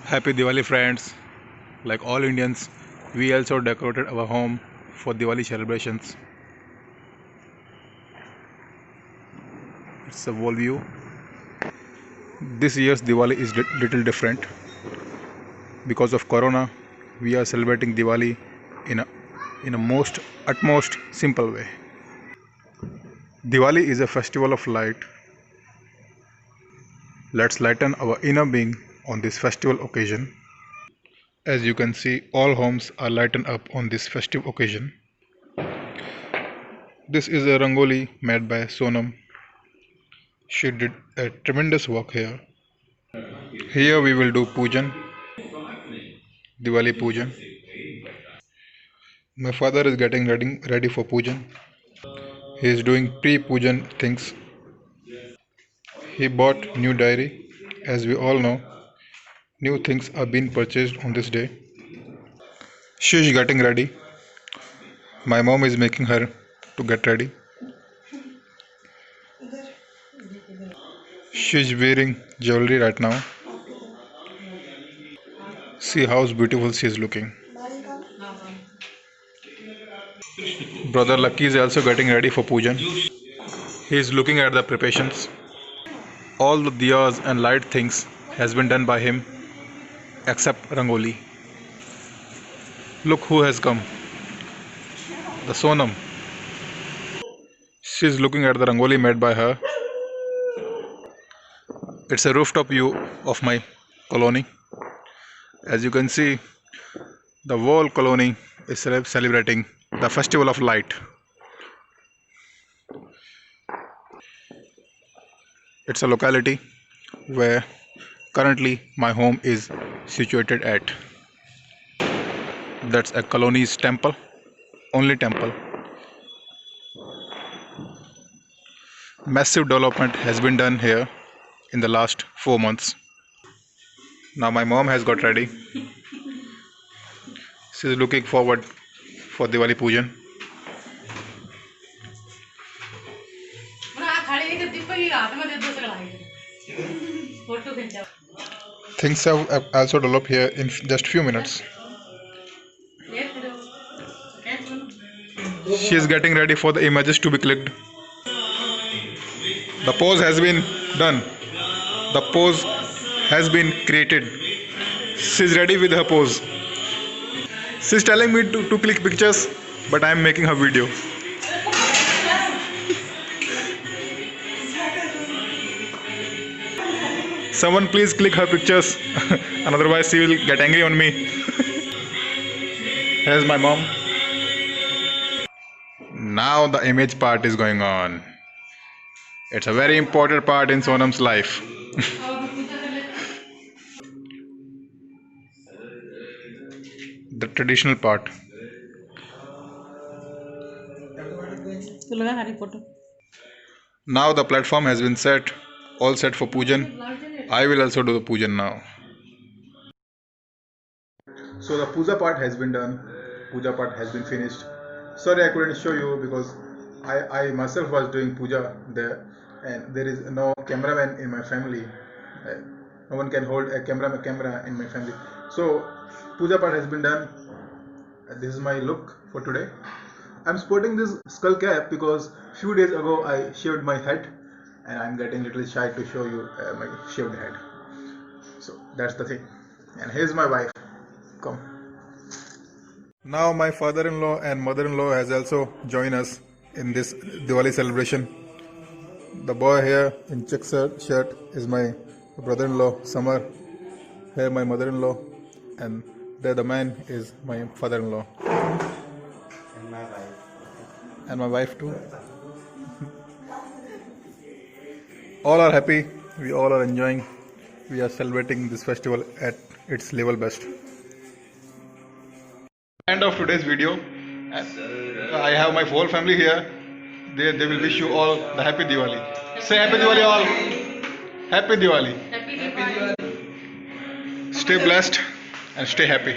Happy Diwali, friends. Like all Indians, we also decorated our home for Diwali celebrations. It's a whole view. This year's Diwali is little different. Because of Corona, we are celebrating Diwali in a most utmost simple way. Diwali is a festival of light. Let's lighten our inner being on this festival occasion. As you can see, all homes are lightened up on this festive occasion. This is a rangoli made by Sonam. She did a tremendous work here. Here we will do pujan, Diwali pujan. My father is getting ready for pujan. He is doing pre-pujan things. He bought new diary. As we all know, new things are being purchased on this day. She is getting ready. My mom is making her to get ready. She is wearing jewelry right now. See how beautiful she is looking. Brother Lucky is also getting ready for pujan. He is looking at the preparations. All the diyas and light things has been done by him except rangoli. Look who has come. The Sonam. She is looking at the rangoli made by her. It's a rooftop view of my colony. As you can see, the whole colony is celebrating the festival of light. It's a locality where currently my home is situated at. That's a colony's temple, only temple. Massive development has been done here in the last 4 months. Now my mom has got ready. She is looking forward for Diwali pujan. Things have also developed here in just few minutes. She is getting ready for the images to be clicked. The pose has been done. The pose has been created. She is ready with her pose. She is telling me to click pictures, but I am making her video. Someone please click her pictures, and otherwise she will get angry on me. Here's my mom. Now the image part is going on. It's a very important part in Sonam's life. The traditional part. Now the platform has been set, all set for pujan. I will also do the pujan now. So the puja part has been done. Puja part has been finished. Sorry I couldn't show you because I myself was doing puja there, and there is no cameraman in my family. No one can hold a camera in my family. So puja part has been done. This is my look for today. I'm sporting this skull cap because few days ago I shaved my head, and I'm getting little shy to show you my shaved head. So that's the thing. And here's my wife. Come. Now my father-in-law and mother-in-law has also joined us in this Diwali celebration. The boy here in check shirt is my brother-in-law Samar. Here my mother-in-law, and there the man is my father-in-law. And my wife. And my wife too. All are happy. We all are enjoying. We are celebrating this festival at its level best. End of today's video. I have my whole family here. They will wish you all the happy Diwali. Say happy Diwali all. Happy Diwali. Happy Diwali. Stay blessed and stay happy.